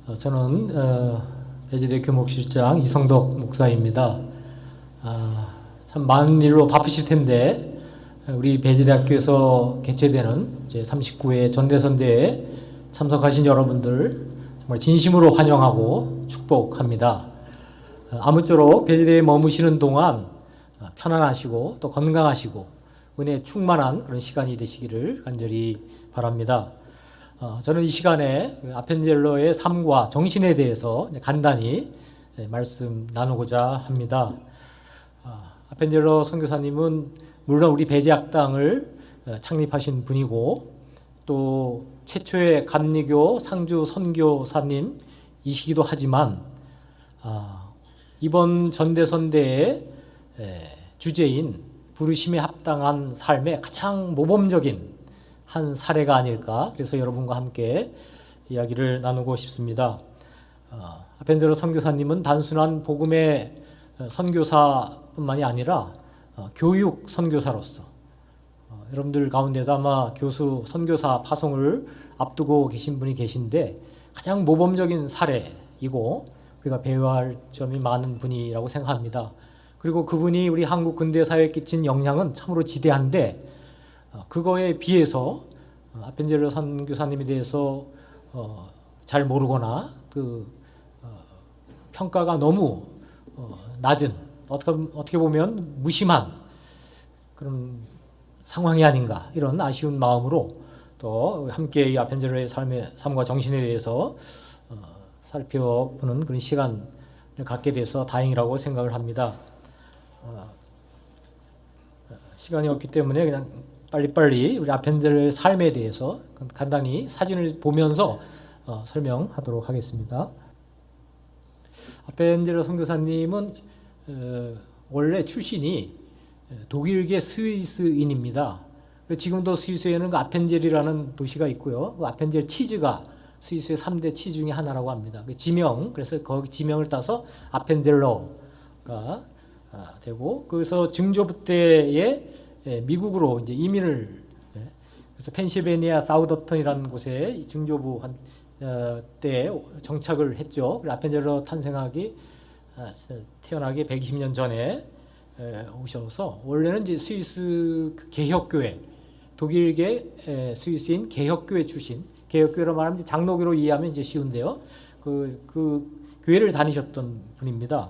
저는 배재대 교목실장 이성덕 목사입니다. 참 많은 일로 바쁘실 텐데 우리 배재대학교에서 개최되는 제39회 전대선대에 참석하신 여러분들 정말 진심으로 환영하고 축복합니다. 아무쪼록 배재대에 머무시는 동안 편안하시고 또 건강하시고 은혜 충만한 그런 시간이 되시기를 간절히 바랍니다. 저는 이 시간에 아펜젤러의 삶과 정신에 대해서 간단히 말씀 나누고자 합니다. 아펜젤러 선교사님은 물론 우리 배재학당을 창립하신 분이고 또 최초의 감리교 상주 선교사님이시기도 하지만 이번 전대선대의 주제인 부르심에 합당한 삶의 가장 모범적인 한 사례가 아닐까, 그래서 여러분과 함께 이야기를 나누고 싶습니다. 아펜젤러 선교사님은 단순한 복음의 선교사뿐만이 아니라 교육 선교사로서 여러분들 가운데도 아마 교수 선교사 파송을 앞두고 계신 분이 계신데 가장 모범적인 사례이고 우리가 배워할 점이 많은 분이라고 생각합니다. 그리고 그분이 우리 한국 근대사회에 끼친 영향은 참으로 지대한데 그거에 비해서 아펜젤러 선교사님에 대해서 잘 모르거나 평가가 너무 낮은, 어떻게 보면 무심한 그런 상황이 아닌가, 이런 아쉬운 마음으로 또 함께 이 아펜젤러의 삶과 정신에 대해서 살펴보는 그런 시간을 갖게 돼서 다행이라고 생각을 합니다. 시간이 없기 때문에 그냥 빨리빨리 우리 아펜젤러의 삶에 대해서 간단히 사진을 보면서 설명하도록 하겠습니다. 아펜젤러 선교사님은 원래 출신이 독일계 스위스인입니다. 지금도 스위스에는 그 아펜젤이라는 도시가 있고요. 그 아펜젤 치즈가 스위스의 3대 치즈 중에 하나라고 합니다. 그 지명, 그래서 거기 지명을 따서 아펜젤러가 되고, 그래서 증조부 때에 미국으로 이제 이민을, 그래서 펜실베니아 사우더턴이라는 곳에 증조부 때 정착을 했죠. 아펜젤러 태어나기 120년 전에 오셔서 원래는 이제 스위스 개혁교회, 독일계 스위스인 개혁교회 출신, 개혁교회로 말하면 이제 장로교로 이해하면 이제 쉬운데요. 그 교회를 다니셨던 분입니다.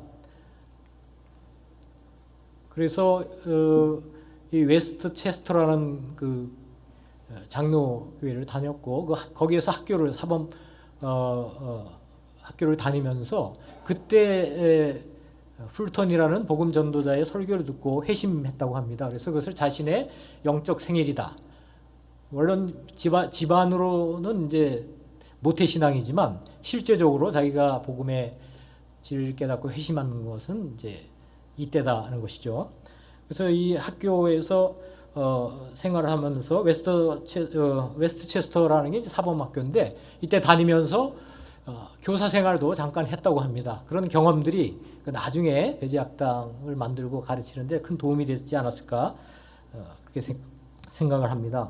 그래서 이 웨스트 체스터라는 그 장로 교회를 다녔고 거기에서 학교를 다니면서 그때 풀턴이라는 복음 전도자의 설교를 듣고 회심했다고 합니다. 그래서 그것을 자신의 영적 생일이다. 물론 집안으로는 이제 모태 신앙이지만 실제적으로 자기가 복음의 진리를 깨닫고 회심한 것은 이제 이때다는 것이죠. 그래서 이 학교에서 생활을 하면서 웨스트 체스터라는 게 이제 사범학교인데 이때 다니면서 교사 생활도 잠깐 했다고 합니다. 그런 경험들이 나중에 배재학당을 만들고 가르치는데 큰 도움이 되지 않았을까, 그렇게 생각을 합니다.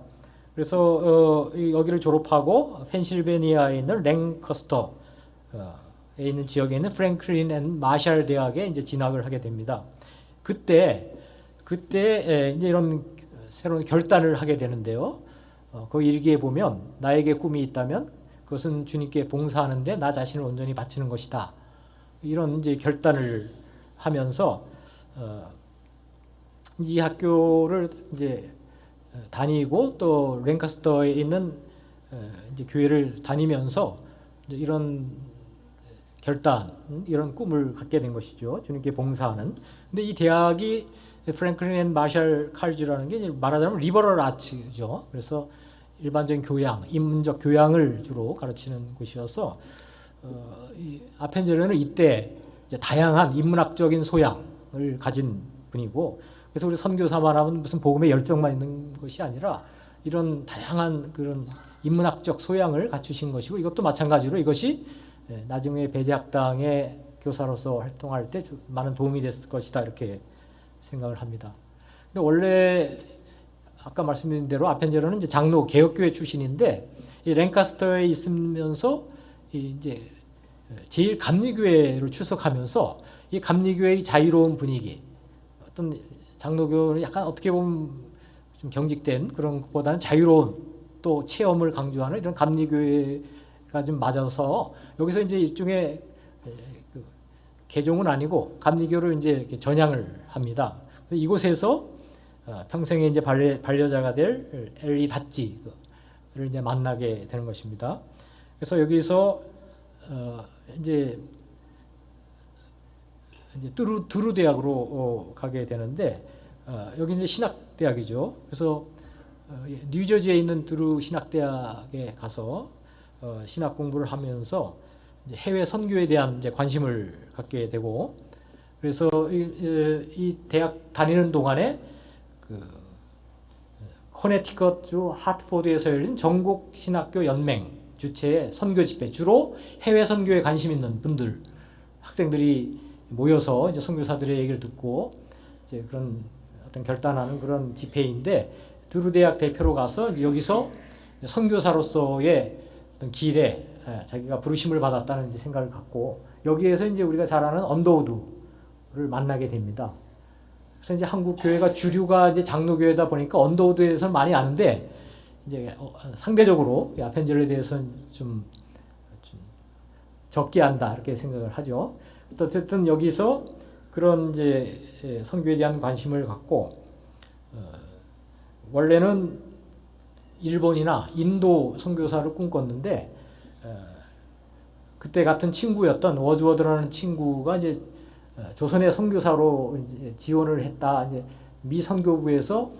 그래서 여기를 졸업하고 펜실베니아에 있는 랭커스터에 있는 지역에 있는 프랭클린 앤 마샬 대학에 이제 진학을 하게 됩니다. 그때 이제 이런 새로운 결단을 하게 되는데요. 그 일기에 보면 나에게 꿈이 있다면 그것은 주님께 봉사하는데 나 자신을 온전히 바치는 것이다. 이런 이제 결단을 하면서 이 학교를 이제 다니고 또 랭카스터에 있는 이제 교회를 다니면서 이런 결단, 이런 꿈을 갖게 된 것이죠. 주님께 봉사하는. 근데 이 대학이 프랭클린 앤 마샬 칼리지라는 게 말하자면 리버럴 아츠죠. 그래서 일반적인 교양, 인문적 교양을 주로 가르치는 곳이어서 이 아펜젤러는 이때 이제 다양한 인문학적인 소양을 가진 분이고, 그래서 우리 선교사만 하면 무슨 복음의 열정만 있는 것이 아니라 이런 다양한 그런 인문학적 소양을 갖추신 것이고, 이것도 마찬가지로 이것이 나중에 배재학당의 교사로서 활동할 때 많은 도움이 됐을 것이다, 이렇게 생각을 합니다. 근데 원래 아까 말씀드린 대로 아펜젤러는 이제 장로 개혁교회 출신인데 이 랭카스터에 있으면서 이제 제일 감리교회를 출석하면서 이 감리교회의 자유로운 분위기, 어떤 장로교는 약간 어떻게 보면 좀 경직된 그런 것보다는 자유로운 또 체험을 강조하는 이런 감리교회가 좀 맞아서 여기서 이제 일종의 개종은 아니고 감리교를 이제 이렇게 전향을 합니다. 이곳에서 평생에 이제 반려자가 될 엘리 닷지를 이제 만나게 되는 것입니다. 그래서 여기서 이제 두루 대학으로 가게 되는데 여기 이제 신학 대학이죠. 그래서 뉴저지에 있는 두루 신학 대학에 가서 신학 공부를 하면서 이제 해외 선교에 대한 이제 관심을 갖게 되고, 그래서 이 대학 다니는 동안에 그 커네티컷주 하트포드에서 열린 전국 신학교 연맹 주최의 선교 집회, 주로 해외 선교에 관심 있는 분들, 학생들이 모여서 이제 선교사들의 얘기를 듣고 이제 그런 어떤 결단하는 그런 집회인데, 두루 대학 대표로 가서 이제 여기서 선교사로서의 어떤 길에 자기가 부르심을 받았다는 이제 생각을 갖고, 여기에서 이제 우리가 잘 아는 언더우드를 만나게 됩니다. 그래서 이제 한국 교회가 주류가 이제 장로교회다 보니까 언더우드에 대해서는 많이 아는데, 이제 상대적으로 아펜젤러에 대해서는 좀 적게 안다 이렇게 생각을 하죠. 어쨌든 여기서 그런 이제 선교에 대한 관심을 갖고, 원래는 일본이나 인도 선교사를 꿈꿨는데, 그때 같은 친구였던 워즈워드라는 친구가 이제 조선의 선교사로 이제 지원을 했다. 이제 미 선교부에서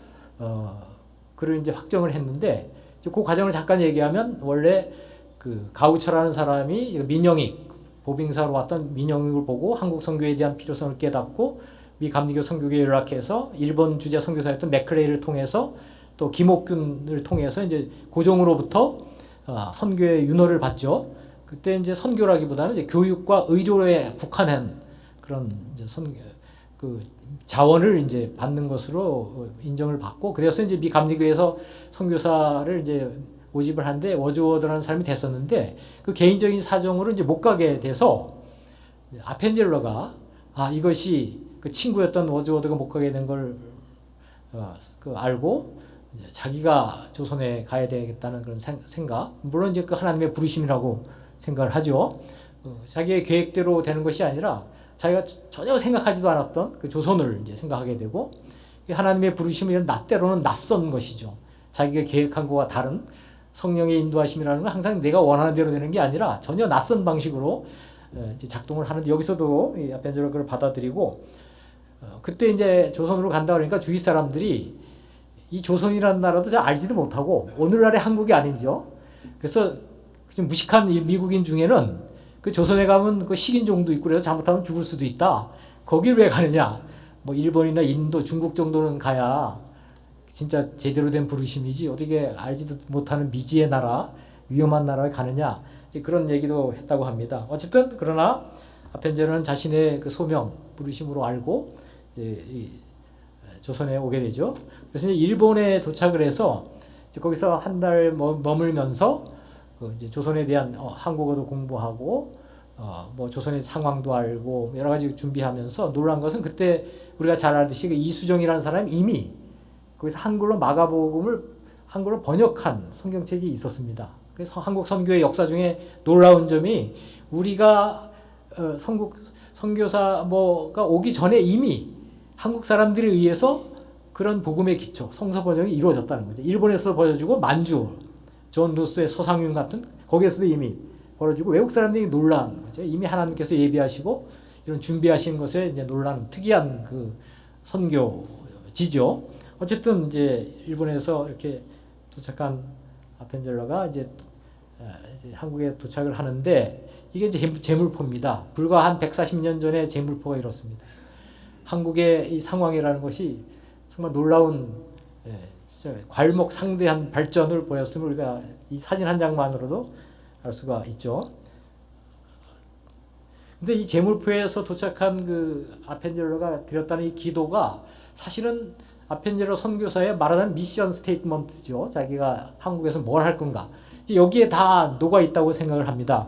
그를 이제 확정을 했는데, 그 과정을 잠깐 얘기하면, 원래 그 가우처라는 사람이 민영익 보빙사로 왔던 민영익을 보고 한국 선교에 대한 필요성을 깨닫고 미 감리교 선교교에 연락해서 일본 주재 선교사였던 맥클레이를 통해서 또 김옥균을 통해서 이제 고종으로부터 선교의 윤허를 받죠. 그때 이제 선교라기보다는 이제 교육과 의료에 국한한 그런 이제 그 자원을 이제 받는 것으로 인정을 받고, 그래서 이제 미 감리교에서 선교사를 이제 모집을 하는데 워즈워드라는 사람이 됐었는데, 그 개인적인 사정으로 이제 못 가게 돼서 아펜젤러가 이것이 그 친구였던 워즈워드가 못 가게 된 걸 그 알고 자기가 조선에 가야 되겠다는 그런 생각, 물론 이제 그 하나님의 부르심이라고 생각을 하죠. 자기의 계획대로 되는 것이 아니라 자기가 전혀 생각하지도 않았던 그 조선을 이제 생각하게 되고, 하나님의 부르심이 때로는 낯선 것이죠. 자기가 계획한 것과 다른 성령의 인도하심이라는 건 항상 내가 원하는 대로 되는 게 아니라 전혀 낯선 방식으로 이제 작동을 하는데, 여기서도 이 아펜젤러가 그걸 받아들이고, 그때 이제 조선으로 간다 그러니까 주위 사람들이 이 조선이라는 나라도 잘 알지도 못하고 오늘날의 한국이 아니죠. 그래서 좀 무식한 미국인 중에는 그 조선에 가면 그 식인종도 있고 그래서 잘못하면 죽을 수도 있다. 거길 왜 가느냐? 뭐 일본이나 인도, 중국 정도는 가야 진짜 제대로 된 부르심이지 어떻게 알지도 못하는 미지의 나라, 위험한 나라에 가느냐? 그런 얘기도 했다고 합니다. 어쨌든 그러나 아펜젤러는 자신의 그 소명, 부르심으로 알고 이제 이 조선에 오게 되죠. 그래서 이제 일본에 도착을 해서 이제 거기서 한 달 머물면서 그 이제 조선에 대한 한국어도 공부하고 뭐 조선의 상황도 알고 여러 가지 준비하면서 놀란 것은, 그때 우리가 잘 알듯이 그 이수정이라는 사람이 이미 거기서 한글로 마가복음을 한글로 번역한 성경책이 있었습니다. 그래서 한국 선교의 역사 중에 놀라운 점이, 우리가 선교사 뭐가 오기 전에 이미 한국 사람들에 의해서 그런 복음의 기초, 성서 번역이 이루어졌다는 거죠. 일본에서 벌어지고 만주, 존 루스의 서상윤 같은 거기에서도 이미 벌어지고, 외국 사람들이 놀란 거죠. 이미 하나님께서 예비하시고 이런 준비하신 것에 이제 놀란 특이한 그 선교지죠. 어쨌든 이제 일본에서 이렇게 도착한 아펜젤러가 이제 한국에 도착을 하는데, 이게 이제 제물포입니다. 불과 한 140년 전에 제물포가 이렇습니다. 한국의 이 상황이라는 것이 정말 놀라운 괄목상대한 발전을 보였음을 우리가 이 사진 한 장만으로도 알 수가 있죠. 근데 이 제물포에서 도착한 그 아펜젤러가 드렸다는 이 기도가 사실은 아펜젤러 선교사의 말하는 미션 스테이트먼트죠. 자기가 한국에서 뭘 할 건가. 이제 여기에 다 녹아 있다고 생각을 합니다.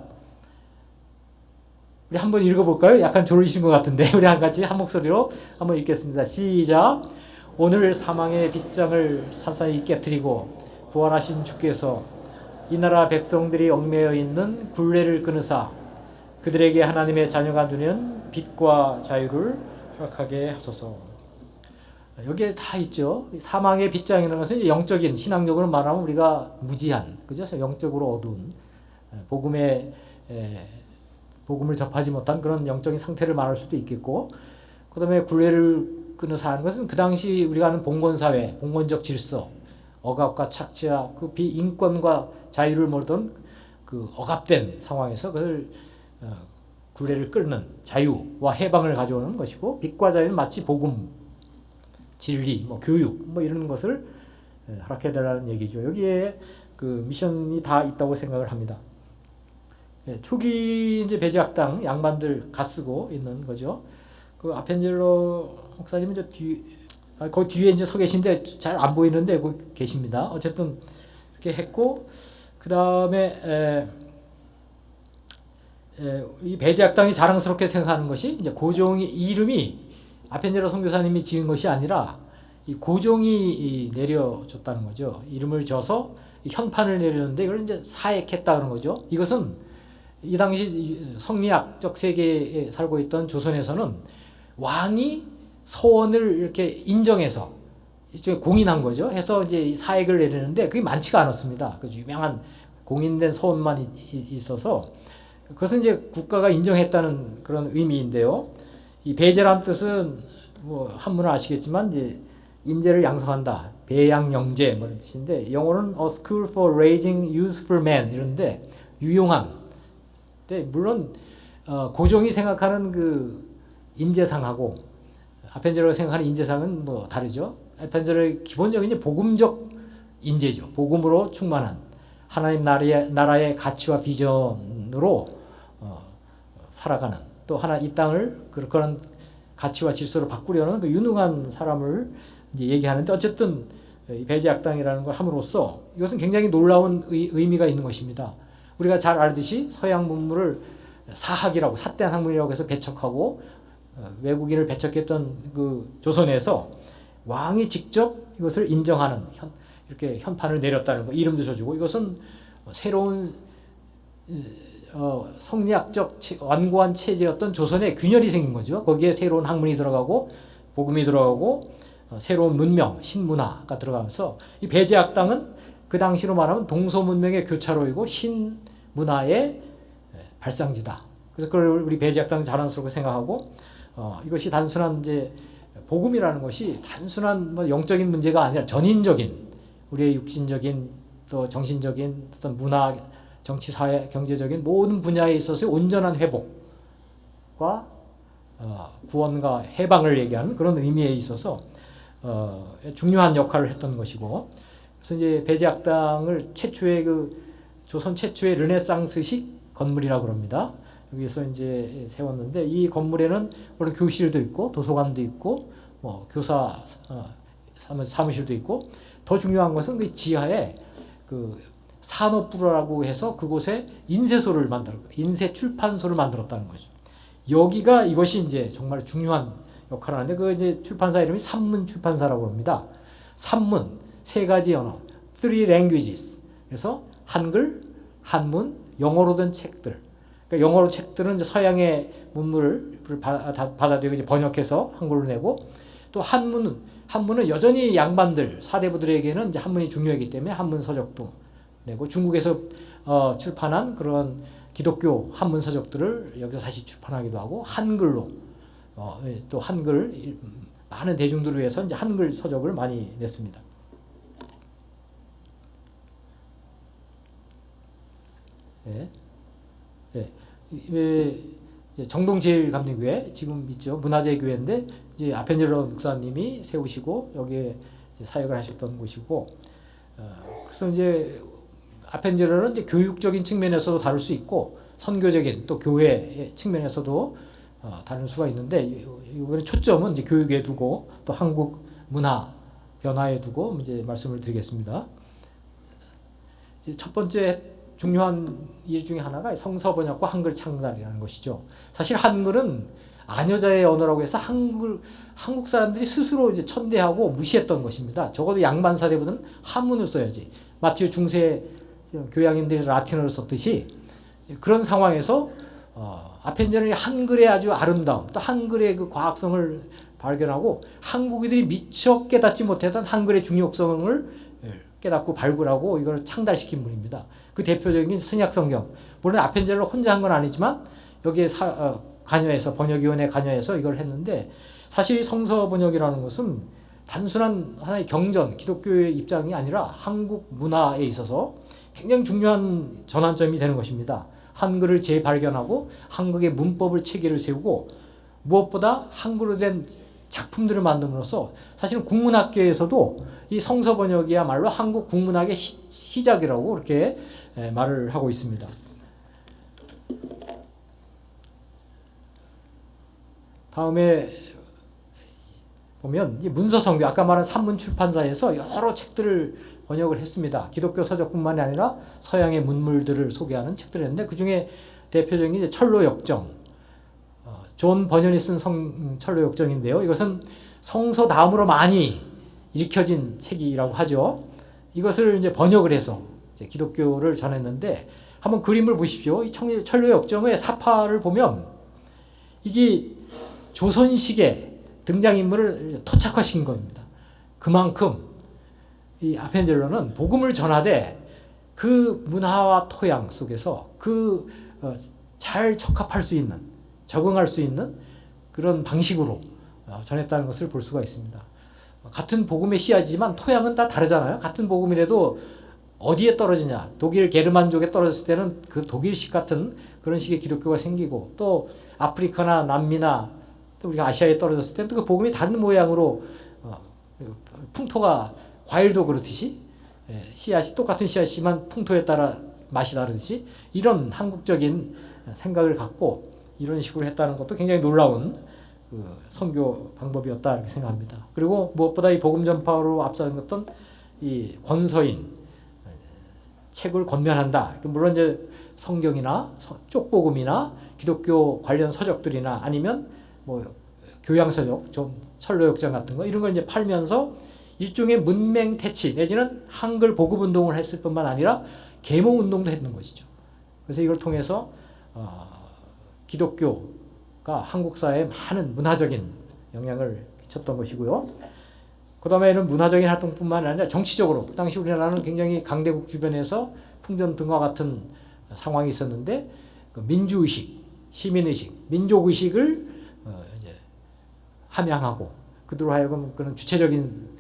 우리 한번 읽어볼까요? 약간 졸리신 것 같은데 우리 같이 한 목소리로 한번 읽겠습니다. 시작. 오늘 사망의 빗장을 산산히 깨뜨리고 부활하신 주께서 이 나라 백성들이 얽매여 있는 굴레를 끊으사 그들에게 하나님의 자녀가 누리는 빛과 자유를 허락하게 하소서. 여기에 다 있죠. 사망의 빗장이라는 것은 영적인, 신앙적으로 말하면 우리가 무지한, 그죠? 영적으로 어두운 복음을 접하지 못한 그런 영적인 상태를 말할 수도 있겠고, 그 다음에 굴레를 끊어서 하는 것은 그 당시 우리가 아는 봉건사회, 봉건적 질서, 억압과 착취와 그 비인권과 자유를 몰던 그 억압된 상황에서 그걸 굴레를 끊는 자유와 해방을 가져오는 것이고, 빛과 자유는 마치 복음, 진리, 교육, 이런 것을 허락해달라는 얘기죠. 여기에 그 미션이 다 있다고 생각을 합니다. 초기 이제 배제학당 양반들 갓쓰고 있는 거죠. 그 아펜젤로 목사님은 그 뒤에 이제 서 계신데 잘 안 보이는데 거기 계십니다. 어쨌든 이렇게 했고, 그 다음에 이 배제학당이 자랑스럽게 생각하는 것이 이제 고종이 이름이 아펜젤로 선교사님이 지은 것이 아니라 이 고종이 내려줬다는 거죠. 이름을 줘서 현판을 내렸는데 이걸 이제 사액했다는 거죠. 이것은 이 당시 성리학적 세계에 살고 있던 조선에서는 왕이 서원을 이렇게 인정해서 일종의 공인한 거죠. 해서 이제 사액을 내리는데 그게 많지가 않았습니다. 그 유명한 공인된 서원만 있어서 그것은 이제 국가가 인정했다는 그런 의미인데요. 이 배제란 뜻은 한문을 아시겠지만 이제 인재를 양성한다, 배양영재 이런 뜻인데, 영어로는 A School for Raising Useful Men 이런데 유용한. 근데 물론 고종이 생각하는 그 인재상하고 아펜젤로가 생각하는 인재상은 다르죠. 아펜젤로의 기본적인 이제 복음적 인재죠. 복음으로 충만한 하나님 나라의 가치와 비전으로 살아가는, 또 이 땅을 그런 가치와 질서로 바꾸려는 그 유능한 사람을 이제 얘기하는데, 어쨌든 배제학당이라는 걸 함으로써 이것은 굉장히 놀라운 의미가 있는 것입니다. 우리가 잘 알듯이 서양 문물을 사학이라고, 삿대한 학문이라고 해서 배척하고 외국인을 배척했던 그 조선에서 왕이 직접 이것을 인정하는 이렇게 현판을 내렸다는 거, 이름도 줘주고, 이것은 새로운 성리학적 완고한 체제였던 조선의 균열이 생긴 거죠. 거기에 새로운 학문이 들어가고 복음이 들어가고 새로운 문명, 신문화가 들어가면서 이 배제학당은 그 당시로 말하면 동서문명의 교차로이고 신문화의 발상지다. 그래서 그걸 우리 배제학당 자랑스럽게 생각하고, 이것이 단순한 이제 복음이라는 것이 단순한 영적인 문제가 아니라 전인적인, 우리의 육신적인 또 정신적인 어떤 문화, 정치, 사회, 경제적인 모든 분야에 있어서 온전한 회복과 구원과 해방을 얘기하는 그런 의미에 있어서 중요한 역할을 했던 것이고, 그래서 이제 배제학당을 조선 최초의 르네상스식 건물이라고 합니다. 여기서 이제 세웠는데, 이 건물에는 물론 교실도 있고 도서관도 있고 교사 사무실도 있고, 더 중요한 것은 그 지하에 그 산업부라고 해서 그곳에 인쇄 출판소를 만들었다는 거죠. 이것이 이제 정말 중요한 역할을 하는데, 그 이제 출판사 이름이 산문 출판사라고 합니다. 산문, 세 가지 언어, 3 languages. 그래서 한글, 한문, 영어로 된 책들. 그러니까 영어로 책들은 이제 서양의 문물을 받아들이고 이제 번역해서 한글로 내고, 또 한문은 여전히 양반들, 사대부들에게는 이제 한문이 중요하기 때문에 한문 서적도 내고, 중국에서 출판한 그런 기독교 한문 서적들을 여기서 다시 출판하기도 하고, 한글로 또 한글 많은 대중들을 위해서 이제 한글 서적을 많이 냈습니다. 정동제일감리교회 지금 있죠. 문화재교회인데 이제 아펜젤로 목사님이 세우시고 여기에 이제 사역을 하셨던 곳이고, 그래서 이제 아펜젤로는 이제 교육적인 측면에서도 다룰 수 있고 선교적인 또 교회 측면에서도 다룰 수가 있는데, 이번에 초점은 이제 교육에 두고 또 한국 문화 변화에 두고 이제 말씀을 드리겠습니다. 이제 첫 번째 중요한 일 중에 하나가 성서 번역과 한글 창달이라는 것이죠. 사실 한글은 아녀자의 언어라고 해서 한국 사람들이 스스로 이제 천대하고 무시했던 것입니다. 적어도 양반 사대부는 한문을 써야지. 마치 중세 교양인들이 라틴어를 썼듯이 그런 상황에서 아펜젤런이 한글의 아주 아름다움, 또 한글의 그 과학성을 발견하고 한국인들이 미처 깨닫지 못했던 한글의 중요성을 깨닫고 발굴하고 이걸 창달시킨 분입니다. 그 대표적인 신약성경. 물론 아펜젤러 혼자 한 건 아니지만 여기에 관여해서 번역위원회 관여해서 이걸 했는데 사실 성서 번역이라는 것은 단순한 하나의 경전, 기독교의 입장이 아니라 한국 문화에 있어서 굉장히 중요한 전환점이 되는 것입니다. 한글을 재발견하고 한국의 문법을 체계를 세우고 무엇보다 한글로 된 작품들을 만듦으로써 사실은 국문학계에서도 이 성서 번역이야말로 한국 국문학의 시작이라고 그렇게 말을 하고 있습니다. 다음에 보면 이 문서성교, 아까 말한 산문출판사에서 여러 책들을 번역을 했습니다. 기독교 서적뿐만이 아니라 서양의 문물들을 소개하는 책들을 했는데 그 중에 대표적인 이제 철로역정, 존 버년이 쓴 철로역정인데요. 이것은 성서 다음으로 많이 읽혀진 책이라고 하죠. 이것을 이제 번역을 해서 이제 기독교를 전했는데 한번 그림을 보십시오. 이 철로역정의 사파를 보면 이게 조선시대 등장인물을 토착화시킨 겁니다. 그만큼 이 아펜젤러는 복음을 전하되 그 문화와 토양 속에서 잘 적합할 수 있는, 적응할 수 있는 그런 방식으로 전했다는 것을 볼 수가 있습니다. 같은 복음의 씨앗이지만 토양은 다 다르잖아요. 같은 복음이라도 어디에 떨어지냐. 독일 게르만족에 떨어졌을 때는 그 독일식 같은 그런 식의 기독교가 생기고 또 아프리카나 남미나 또 우리가 아시아에 떨어졌을 때는 그 복음이 다른 모양으로 풍토가 과일도 그렇듯이 씨앗이 똑같은 씨앗이지만 풍토에 따라 맛이 다르듯이 이런 한국적인 생각을 갖고 이런 식으로 했다는 것도 굉장히 놀라운 그 선교 방법이었다 이렇게 생각합니다. 그리고 무엇보다 이 복음 전파로 앞서갔던 이 권서인 책을 권면한다. 물론 이제 성경이나 쪽복음이나 기독교 관련 서적들이나 아니면 뭐 교양서적, 좀 철로역정 같은 거 이런 걸 이제 팔면서 일종의 문맹 퇴치 내지는 한글 보급 운동을 했을 뿐만 아니라 계몽 운동도 했는 것이죠. 그래서 이걸 통해서 기독교가 한국 사회에 많은 문화적인 영향을 끼쳤던 것이고요. 그 다음에는 문화적인 활동뿐만 아니라 정치적으로 그 당시 우리나라는 굉장히 강대국 주변에서 풍전등화 같은 상황이 있었는데 그 민주의식, 시민의식, 민족의식을 이제 함양하고 그들로 하여금 그런 주체적인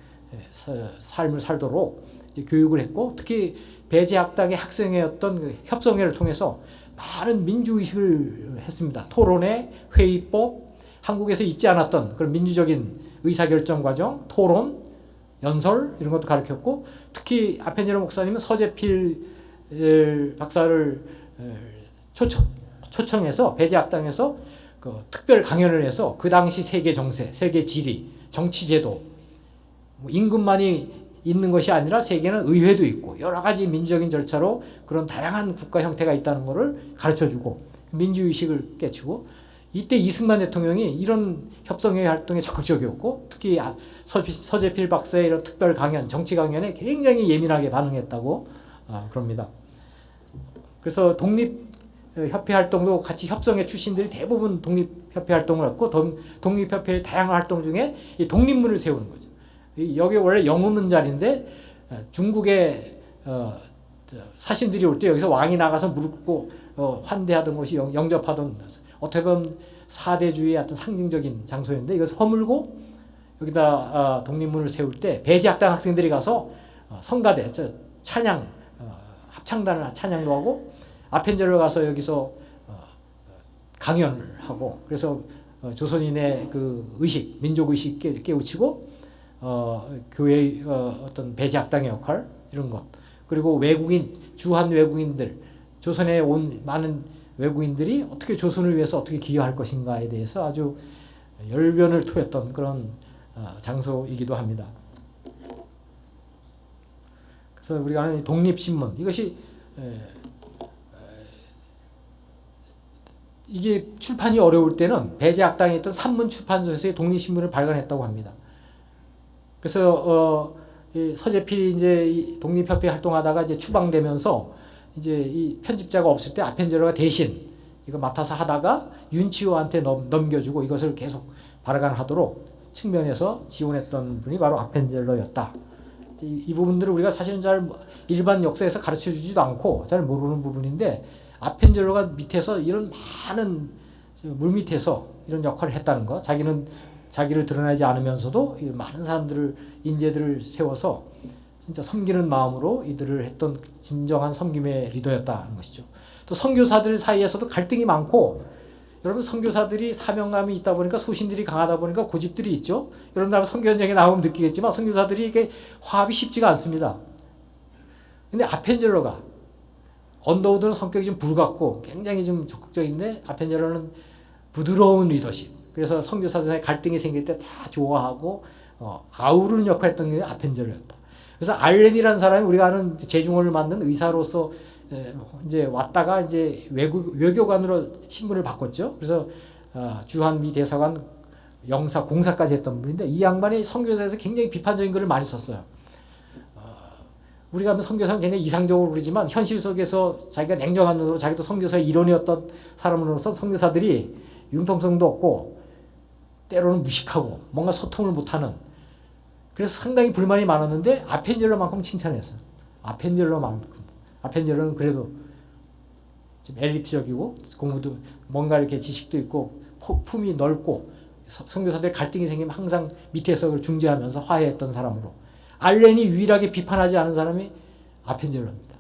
삶을 살도록 이제 교육을 했고 특히 배제학당의 학생회였던 그 협성회를 통해서 많은 민주의식을 했습니다. 토론회, 회의법, 한국에서 있지 않았던 그런 민주적인 의사결정 과정, 토론, 연설 이런 것도 가르쳤고 특히 아펜젤러 목사님은 서재필 박사를 초청해서 배제학당에서 그 특별 강연을 해서 그 당시 세계 정세, 세계 지리, 정치제도, 뭐 임금만이 있는 것이 아니라 세계는 의회도 있고 여러 가지 민주적인 절차로 그런 다양한 국가 형태가 있다는 것을 가르쳐주고 민주의식을 깨치고 이때 이승만 대통령이 이런 협성회 활동에 적극적이었고 특히 서재필 박사의 이런 특별 강연, 정치 강연에 굉장히 예민하게 반응했다고 그럽니다. 그래서 독립협회 활동도 같이 협성회 출신들이 대부분 독립협회 활동을 했고 독립협회의 다양한 활동 중에 이 독립문을 세우는 거죠. 여기 원래 영웅문 자리인데 중국의 사신들이 올 때 여기서 왕이 나가서 무릎 꿇고 환대하던 것이 영접하던 어떻게 보면 사대주의의 어떤 상징적인 장소였는데 이것을 허물고 여기다 독립문을 세울 때 배제학당 학생들이 가서 성가대 찬양 합창단을 찬양도 하고 아펜젤러 가서 여기서 강연을 하고 그래서 조선인의 그 의식 민족 의식 깨우치고 교회의 어떤 배제학당의 역할 이런 것 그리고 외국인 주한 외국인들 조선에 온 많은 외국인들이 어떻게 조선을 위해서 어떻게 기여할 것인가에 대해서 아주 열변을 토했던 그런 장소이기도 합니다. 그래서 우리가 하는 독립신문 이것이 이게 출판이 어려울 때는 배제 악당에 있던 산문 출판소에서의 독립신문을 발간했다고 합니다. 그래서 이 서재필이 이제 이 독립협회 활동하다가 이제 추방되면서 이제 이 편집자가 없을 때 아펜젤러가 대신 이거 맡아서 하다가 윤치호한테 넘겨주고 이것을 계속 발간하도록 측면에서 지원했던 분이 바로 아펜젤러였다. 이 부분들을 우리가 사실은 잘 일반 역사에서 가르쳐주지도 않고 잘 모르는 부분인데 아펜젤러가 밑에서 이런 많은 물밑에서 이런 역할을 했다는 거, 자기는 자기를 드러내지 않으면서도 많은 사람들을 인재들을 세워서 진짜 섬기는 마음으로 이들을 했던 진정한 섬김의 리더였다는 것이죠. 또 선교사들 사이에서도 갈등이 많고, 여러분 선교사들이 사명감이 있다 보니까 소신들이 강하다 보니까 고집들이 있죠. 여러분 다음에 선교 현장에 나오면 느끼겠지만 선교사들이 이게 화합이 쉽지가 않습니다. 근데 아펜젤러가 언더우드는 성격이 좀 불같고 굉장히 좀 적극적인데 아펜젤러는 부드러운 리더십. 그래서 선교사들 사이 갈등이 생길 때 다 좋아하고 아우르는 역할을 했던 게 아펜젤러였다. 그래서 알렌이라는 사람이 우리가 아는 제중원을 맡는 의사로서 이제 왔다가 이제 외교관으로 신분을 바꿨죠. 그래서 주한미 대사관 영사 공사까지 했던 분인데 이 양반이 선교사에서 굉장히 비판적인 글을 많이 썼어요. 우리가 하면 선교사는 굉장히 이상적으로 그러지만 현실 속에서 자기가 냉정한 눈으로 자기도 선교사의 일원이었던 사람으로서 선교사들이 융통성도 없고 때로는 무식하고 뭔가 소통을 못하는, 그래서 상당히 불만이 많았는데 아펜젤러만큼 칭찬했어요. 아펜젤러는 그래도 좀 엘리트적이고 공부도 뭔가 이렇게 지식도 있고 품이 넓고 선교사들 갈등이 생기면 항상 밑에서 그걸 중재하면서 화해했던 사람으로, 알렌이 유일하게 비판하지 않은 사람이 아펜젤러입니다.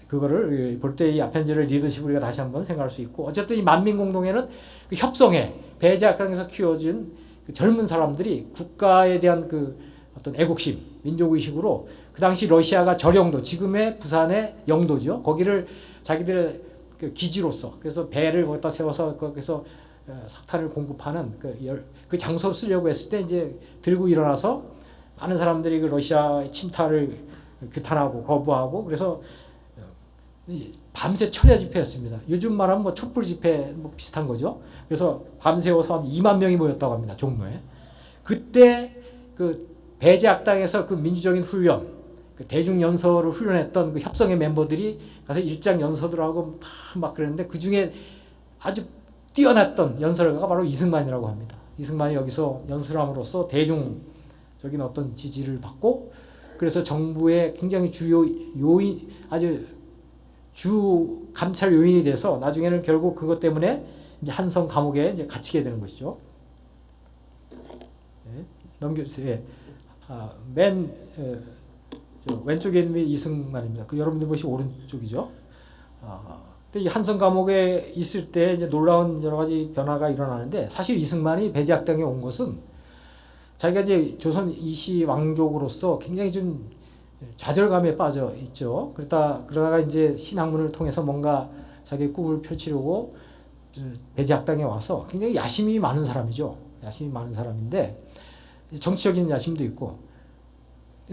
그거를 볼 때 이 아펜젤러의 리더십을 우리가 다시 한번 생각할 수 있고, 어쨌든 이 만민공동회는 그 협성에 배제 악당에서 키워진 그 젊은 사람들이 국가에 대한 그 어떤 애국심, 민족의식으로 그 당시 러시아가 저령도, 지금의 부산의 영도죠. 거기를 자기들의 그 기지로서, 그래서 배를 거기다 세워서 거기서 석탄을 공급하는 그 장소를 쓰려고 했을 때 이제 들고 일어나서 많은 사람들이 그 러시아의 침탈을 규탄하고 거부하고, 그래서 밤새 철야 집회였습니다. 요즘 말하면 뭐 촛불 집회 뭐 비슷한 거죠. 그래서 밤새워서 한 2만 명이 모였다고 합니다. 종로에. 그때 그 배제 악당에서 그 민주적인 훈련, 그 대중 연설을 훈련했던 그 협성의 멤버들이 가서 일장 연설을 하고 막 그랬는데 그 중에 아주 뛰어났던 연설가가 바로 이승만이라고 합니다. 이승만이 여기서 연설함으로써 대중적인 어떤 지지를 받고, 그래서 정부의 굉장히 주요 요인, 아주 주 감찰 요인이 돼서 나중에는 결국 그것 때문에 이제 한성 감옥에 이제 갇히게 되는 것이죠. 네, 넘겨주세요. 예. 왼쪽에 있는 게 이승만입니다. 그 여러분들 보시 오른쪽이죠. 근데 이 한성 감옥에 있을 때 이제 놀라운 여러 가지 변화가 일어나는데, 사실 이승만이 배제 악당에 온 것은 자기가 이제 조선 이씨 왕족으로서 굉장히 좀 좌절감에 빠져 있죠. 그러다가 이제 신학문을 통해서 뭔가 자기의 꿈을 펼치려고 배제 악당에 와서 굉장히 야심이 많은 사람이죠. 야심이 많은 사람인데 정치적인 야심도 있고,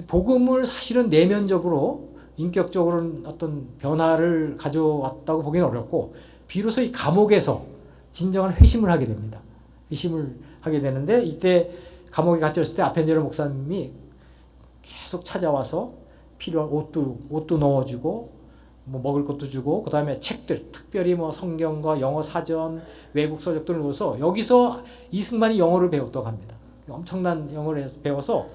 복음을 사실은 내면적으로 인격적으로는 어떤 변화를 가져왔다고 보기는 어렵고, 비로소 이 감옥에서 진정한 회심을 하게 됩니다. 회심을 하게 되는데, 이때 감옥에 갇혔을 때 아펜젤러 목사님이 계속 찾아와서 필요한 옷도 넣어주고, 뭐 먹을 것도 주고, 그 다음에 책들, 특별히 뭐 성경과 영어 사전, 외국 서적들을 넣어서 여기서 이승만이 영어를 배웠다고 합니다. 엄청난 영어를 배워서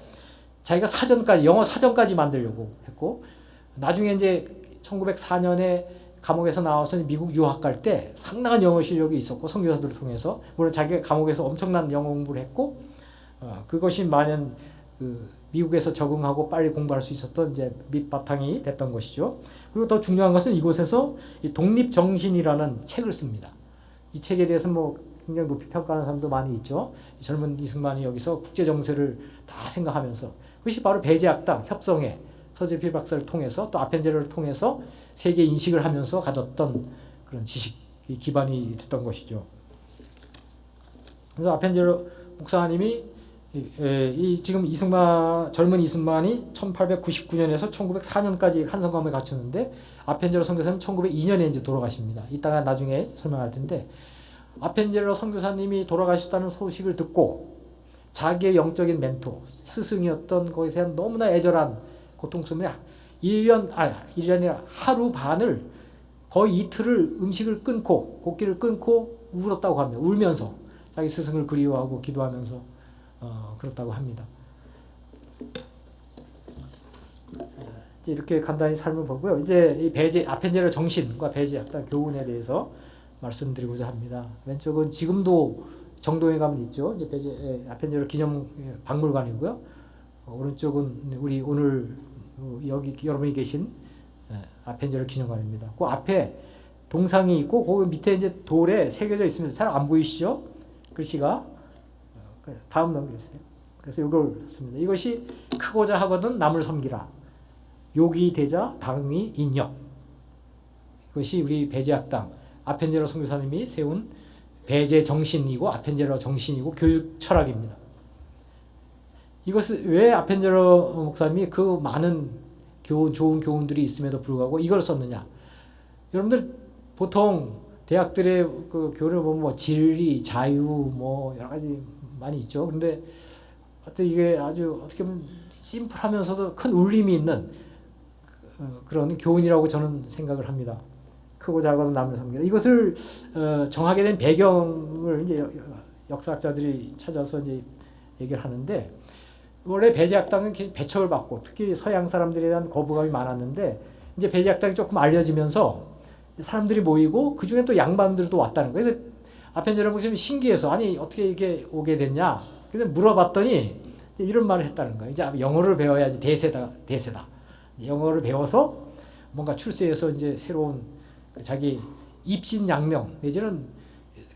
자기가 사전까지, 영어 사전까지 만들려고 했고, 나중에 이제 1904년에 감옥에서 나와서 미국 유학 갈 때 상당한 영어 실력이 있었고, 선교사들을 통해서, 물론 자기가 감옥에서 엄청난 영어 공부를 했고, 그것이 많은 미국에서 적응하고 빨리 공부할 수 있었던 이제 밑바탕이 됐던 것이죠. 그리고 더 중요한 것은 이곳에서 이 독립정신이라는 책을 씁니다. 이 책에 대해서 뭐 굉장히 높이 평가하는 사람도 많이 있죠. 젊은 이승만이 여기서 국제정세를 다 생각하면서, 그것이 바로 배제 악당 협성회, 서재필 박사를 통해서 또 아펜젤러를 통해서 세계 인식을 하면서 가졌던 그런 지식이 기반이 됐던 것이죠. 그래서 아펜젤러 목사님이 지금 젊은 이승만이 1899년에서 1904년까지 한성감에 갇혔는데 아펜젤러 선교사는 1902년에 이제 돌아가십니다. 이따가 나중에 설명할 텐데 아펜젤러 선교사님이 돌아가셨다는 소식을 듣고 자기의 영적인 멘토, 스승이었던 거기에 대한 너무나 애절한 고통스러움에 1년이 아니라 하루 반을 거의 이틀을 음식을 끊고 곡기를 끊고 울었다고 합니다. 울면서 자기 스승을 그리워하고 기도하면서 그렇다고 합니다. 이렇게 간단히 삶을 보고요. 이제 이 아펜젤러 정신과 배제 약간 교훈에 대해서 말씀드리고자 합니다. 왼쪽은 지금도 정동에 가면 있죠. 이제 아펜젤러 기념 박물관이고요. 오른쪽은 우리 오늘 여기 여러분이 계신 아펜젤러 기념관입니다. 그 앞에 동상이 있고 그 밑에 이제 돌에 새겨져 있습니다. 잘 안 보이시죠? 글씨가 다음 넘겨주세요. 그래서 이걸 씁니다. 이것이 크고자 하거든 남을 섬기라. 욕이 되자 당이 인력. 이것이 우리 배제학당 아펜젤러 선교사님이 세운 배제 정신이고 아펜젤러 정신이고 교육 철학입니다. 이것을 왜 아펜젤러 목사님이 그 많은 좋은 교훈들이 있음에도 불구하고 이걸 썼느냐? 여러분들 보통 대학들의 그 교훈을 보면 뭐 진리, 자유, 뭐 여러 가지 많이 있죠. 그런데 이게 아주 어떻게 보면 심플하면서도 큰 울림이 있는 그런 교훈이라고 저는 생각을 합니다. 크고 작아도 남을 섬기라. 이것을 정하게 된 배경을 이제 역사학자들이 찾아서 이제 얘기를 하는데 원래 배제학당은 배척을 받고 특히 서양 사람들에 대한 거부감이 많았는데 이제 배제학당이 조금 알려지면서 사람들이 모이고 그 중에 또 양반들도 왔다는 거예요. 그래서 아펜젤러 목사님이 신기해서 아니 어떻게 이게 오게 됐냐? 그래서 물어봤더니 이런 말을 했다는 거예요. 이제 영어를 배워야지 대세다. 영어를 배워서 뭔가 출세해서 이제 새로운 자기 입신양명 내지는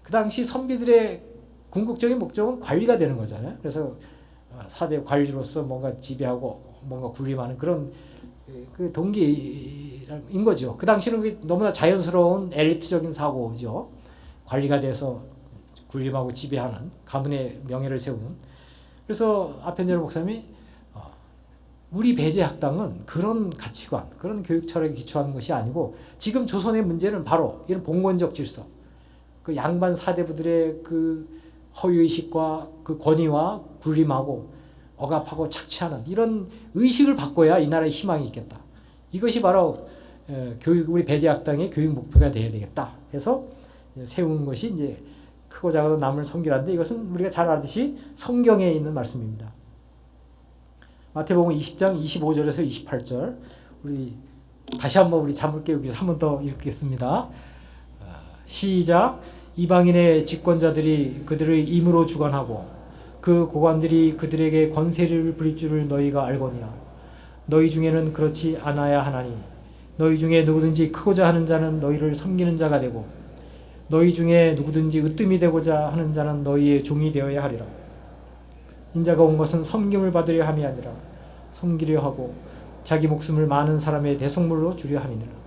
그 당시 선비들의 궁극적인 목적은 관리가 되는 거잖아요. 그래서 사대 관리로서 뭔가 지배하고 뭔가 군림하는 그런 그 동기인 거죠. 그 당시는 너무나 자연스러운 엘리트적인 사고죠. 관리가 돼서 군림하고 지배하는 가문의 명예를 세우는. 그래서 아펜젤러 목사님이 우리 배제학당은 그런 가치관, 그런 교육 철학에 기초하는 것이 아니고 지금 조선의 문제는 바로 이런 봉건적 질서, 그 양반 사대부들의 그 허위의식과 그 권위와 군림하고 억압하고 착취하는 이런 의식을 바꿔야 이 나라에 희망이 있겠다. 이것이 바로 우리 배제학당의 교육 목표가 되어야 되겠다 해서 세운 것이 이제 크고 작아도 남을 섬기라는데 이것은 우리가 잘 알듯이 성경에 있는 말씀입니다. 마태복음 20장 25절에서 28절 우리 다시 한번 우리 잠을 깨우기 위해서 한 번 더 읽겠습니다. 시작. 이방인의 집권자들이 그들의 임으로 주관하고 그 고관들이 그들에게 권세를 부릴 줄을 너희가 알거니와 너희 중에는 그렇지 않아야 하나니 너희 중에 누구든지 크고자 하는 자는 너희를 섬기는 자가 되고 너희 중에 누구든지 으뜸이 되고자 하는 자는 너희의 종이 되어야 하리라. 인자가 온 것은 섬김을 받으려 함이 아니라 섬기려 하고 자기 목숨을 많은 사람의 대속물로 주려 함이니라.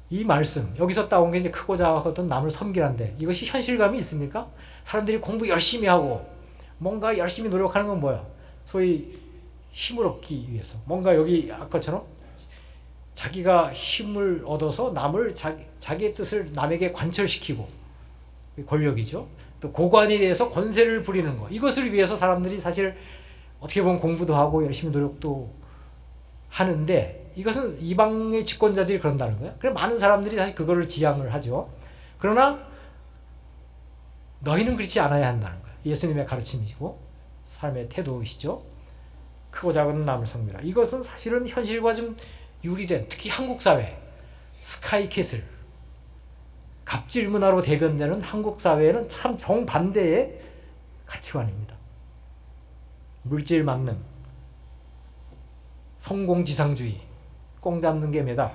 이 말씀 여기서 따온 게 이제 크고 작아도 남을 섬기란데 이것이 현실감이 있습니까? 사람들이 공부 열심히 하고 뭔가 열심히 노력하는 건 뭐야? 소위 힘을 얻기 위해서 뭔가 여기 아까처럼 자기가 힘을 얻어서 남을 자기의 뜻을 남에게 관철시키고 권력이죠. 또 고관에 대해서 권세를 부리는 거. 이것을 위해서 사람들이 사실 어떻게 보면 공부도 하고 열심히 노력도 하는데 이것은 이방의 집권자들이 그런다는 거예요. 그래서 많은 사람들이 사실 그거를 지향을 하죠. 그러나 너희는 그렇지 않아야 한다는 거예요. 예수님의 가르침이시고 삶의 태도이시죠. 크고 작은 남을 섬기라. 이것은 사실은 현실과 좀 유리된 특히 한국 사회 스카이캐슬 갑질 문화로 대변되는 한국 사회는 참 정반대의 가치관입니다. 물질 만능, 성공지상주의, 꽁 잡는 게 매다,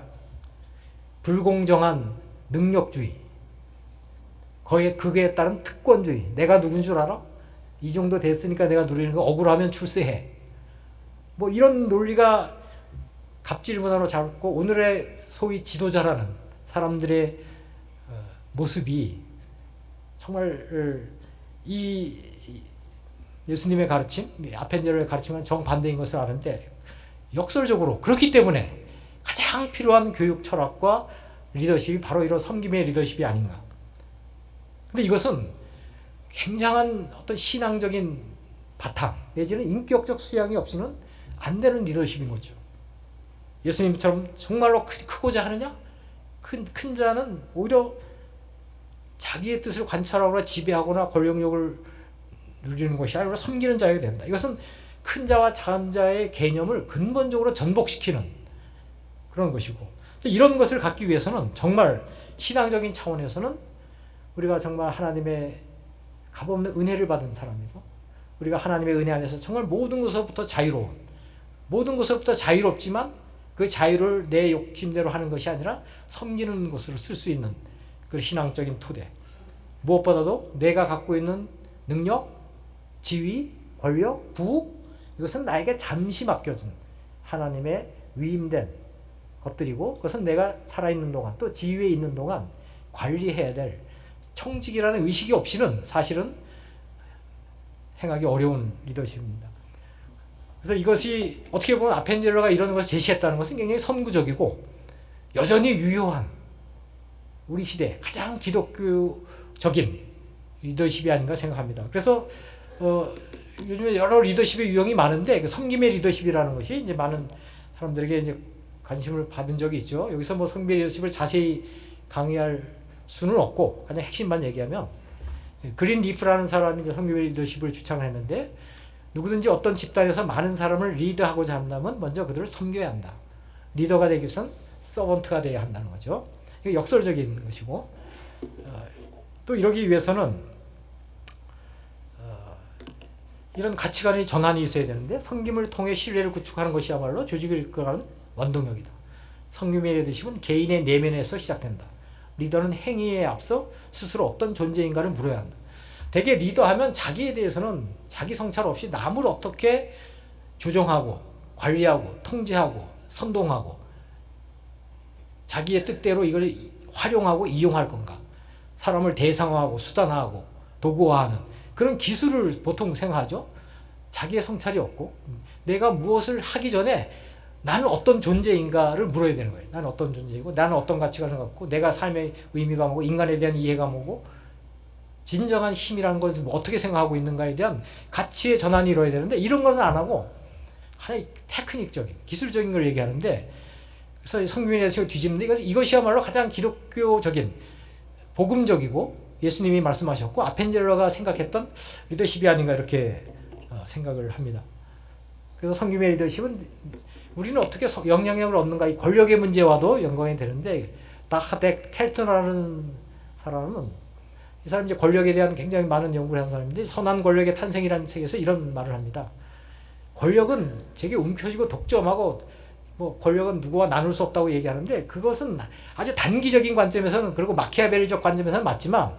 불공정한 능력주의, 그에 따른 특권주의. 내가 누군 줄 알아? 이 정도 됐으니까 내가 누리는 거 억울하면 출세해. 뭐 이런 논리가 갑질 문화로 잡고 오늘의 소위 지도자라는 사람들의 모습이 정말 이 예수님의 가르침, 아펜젤러의 가르침은 정반대인 것을 아는데 역설적으로 그렇기 때문에 가장 필요한 교육 철학과 리더십이 바로 이런 섬김의 리더십이 아닌가. 근데 이것은 굉장한 어떤 신앙적인 바탕 내지는 인격적 수양이 없이는 안 되는 리더십인 거죠. 예수님처럼 정말로 크고자 하느냐? 큰 자는 오히려 자기의 뜻을 관찰하거나 지배하거나 권력욕을 누리는 것이 아니라 섬기는 자여야 된다. 이것은 큰 자와 작은 자의 개념을 근본적으로 전복시키는 그런 것이고, 이런 것을 갖기 위해서는 정말 신앙적인 차원에서는 우리가 정말 하나님의 값없는 은혜를 받은 사람이고, 우리가 하나님의 은혜 안에서 정말 모든 것으로부터 자유로운, 모든 것으로부터 자유롭지만 그 자유를 내 욕심대로 하는 것이 아니라 섬기는 것으로 쓸 수 있는 그 신앙적인 토대. 무엇보다도 내가 갖고 있는 능력, 지위, 권력, 부, 이것은 나에게 잠시 맡겨준 하나님의 위임된 것들이고, 그것은 내가 살아있는 동안 또 지위에 있는 동안 관리해야 될 청직이라는 의식이 없이는 사실은 행하기 어려운 리더십입니다. 그래서 이것이 어떻게 보면 아펜젤러가 이런 것을 제시했다는 것은 굉장히 선구적이고 여전히 유효한 우리 시대 가장 기독교적인 리더십이 아닌가 생각합니다. 그래서 요즘에 여러 리더십의 유형이 많은데 그 섬김의 리더십이라는 것이 이제 많은 사람들에게 이제 관심을 받은 적이 있죠. 여기서 뭐 섬김의 리더십을 자세히 강의할 수는 없고 그냥 핵심만 얘기하면, 그린 리프라는 사람이 이제 섬김의 리더십을 주창을 했는데, 누구든지 어떤 집단에서 많은 사람을 리드하고자 한다면 먼저 그들을 섬겨야 한다. 리더가 되기 위해서는 서번트가 되어야 한다는 거죠. 이게 역설적인 것이고, 또 이러기 위해서는 이런 가치관의 전환이 있어야 되는데, 섬김을 통해 신뢰를 구축하는 것이야말로 조직을 이끌어가는 원동력이다. 섬김의 리더십은 개인의 내면에서 시작된다. 리더는 행위에 앞서 스스로 어떤 존재인가를 물어야 한다. 대개 리더하면 자기에 대해서는 자기 성찰 없이 남을 어떻게 조정하고 관리하고 통제하고 선동하고 자기의 뜻대로 이걸 활용하고 이용할 건가, 사람을 대상화하고 수단화하고 도구화하는 그런 기술을 보통 생각하죠. 자기의 성찰이 없고 내가 무엇을 하기 전에 나는 어떤 존재인가를 물어야 되는 거예요. 나는 어떤 존재이고 나는 어떤 가치관을 갖고 내가 삶의 의미가 뭐고 인간에 대한 이해가 뭐고 진정한 힘이라는 것을 어떻게 생각하고 있는가에 대한 가치의 전환이 이루어야 되는데, 이런 것은 안 하고 하나의 테크닉적인 기술적인 걸 얘기하는데, 그래서 성경의 내용을 뒤집는데 이것이야말로 가장 기독교적인 복음적이고 예수님이 말씀하셨고 아펜젤러가 생각했던 리더십이 아닌가 이렇게 생각을 합니다. 그래서 성경의 리더십은 우리는 어떻게 영향력을 얻는가, 이 권력의 문제와도 연관이 되는데, 나하덱 켈턴이라는 사람은 이 사람이 이제 권력에 대한 굉장히 많은 연구를 한 사람인데, 선한 권력의 탄생이라는 책에서 이런 말을 합니다. 권력은 되게 움켜쥐고 독점하고 뭐 권력은 누구와 나눌 수 없다고 얘기하는데, 그것은 아주 단기적인 관점에서는, 그리고 마키아벨리적 관점에서는 맞지만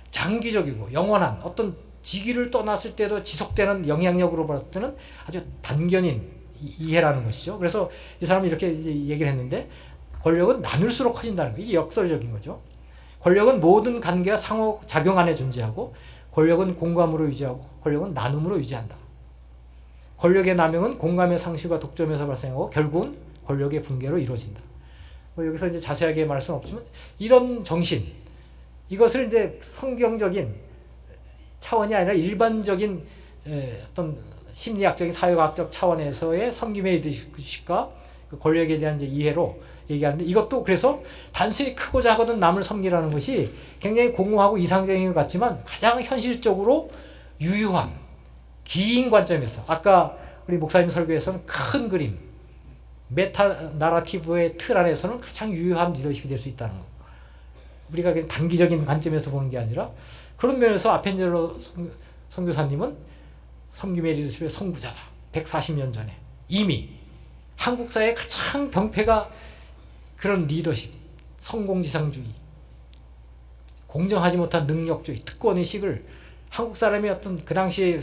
장기적이고 영원한 어떤 직위를 떠났을 때도 지속되는 영향력으로 봤을 때는 아주 단견인 이해라는 것이죠. 그래서 이 사람이 이렇게 이제 얘기를 했는데, 권력은 나눌수록 커진다는 거, 이게 역설적인 거죠. 권력은 모든 관계와 상호작용 안에 존재하고, 권력은 공감으로 유지하고, 권력은 나눔으로 유지한다. 권력의 남용은 공감의 상실과 독점에서 발생하고 결국은 권력의 붕괴로 이루어진다. 뭐 여기서 이제 자세하게 말씀 없지만 이런 정신, 이것을 이제 성경적인 차원이 아니라 일반적인 어떤 심리학적인 사회과학적 차원에서의 섬김의 리더십과 그 권력에 대한 이제 이해로 얘기하는데, 이것도 그래서 단순히 크고 작은 남을 섬기라는 것이 굉장히 공허하고 이상적인 것 같지만 가장 현실적으로 유효한 긴 관점에서, 아까 우리 목사님 설교에서는 큰 그림, 메타 나라티브의 틀 안에서는 가장 유효한 리더십이 될 수 있다는 거. 우리가 그냥 단기적인 관점에서 보는 게 아니라, 그런 면에서 아펜젤러 선교사님은 섬김의 리더십의 선구자다. 140년 전에 이미 한국 사회의 가장 병폐가 그런 리더십, 성공지상주의, 공정하지 못한 능력주의, 특권의식을 한국 사람이 어떤 그 당시에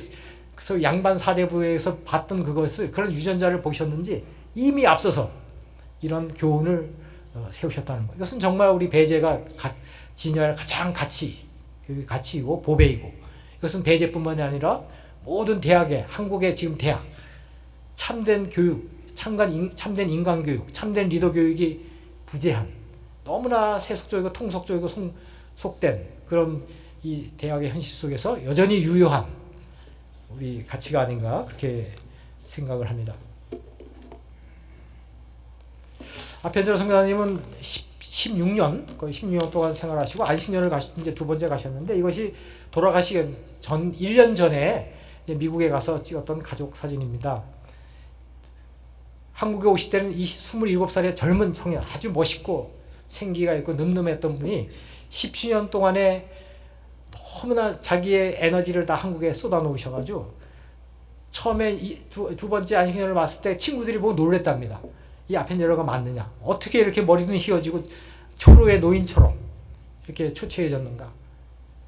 양반 사대부에서 봤던 그것을, 그런 유전자를 보셨는지 이미 앞서서 이런 교훈을 세우셨다는 거예요. 이것은 정말 우리 배제가 진여할 가장 가치, 교육의 가치이고 보배이고, 이것은 배제뿐만이 아니라 모든 대학에, 한국의 지금 대학, 참된 교육, 참된 인간 교육, 참된 리더 교육이 부재한, 너무나 세속적이고 통속적이고 속된 그런 이 대학의 현실 속에서 여전히 유효한 우리 가치가 아닌가, 그렇게 생각을 합니다. 아펜젤로 선교사님은 16년, 거의 16년 동안 생활하시고 안식년을 이제 두 번째 가셨는데, 이것이 돌아가시기 전 1년 전에 이제 미국에 가서 찍었던 가족 사진입니다. 한국에 오실 때는 27살의 젊은 청년, 아주 멋있고 생기가 있고 늠름했던 분이 10년 동안에 너무나 자기의 에너지를 다 한국에 쏟아 놓으셔가지고 처음에 두 번째 안식년을 봤을 때 친구들이 보고 놀랬답니다. 이 아펜젤러가 맞느냐? 어떻게 이렇게 머리는 휘어지고 초로의 노인처럼 이렇게 초췌해졌는가?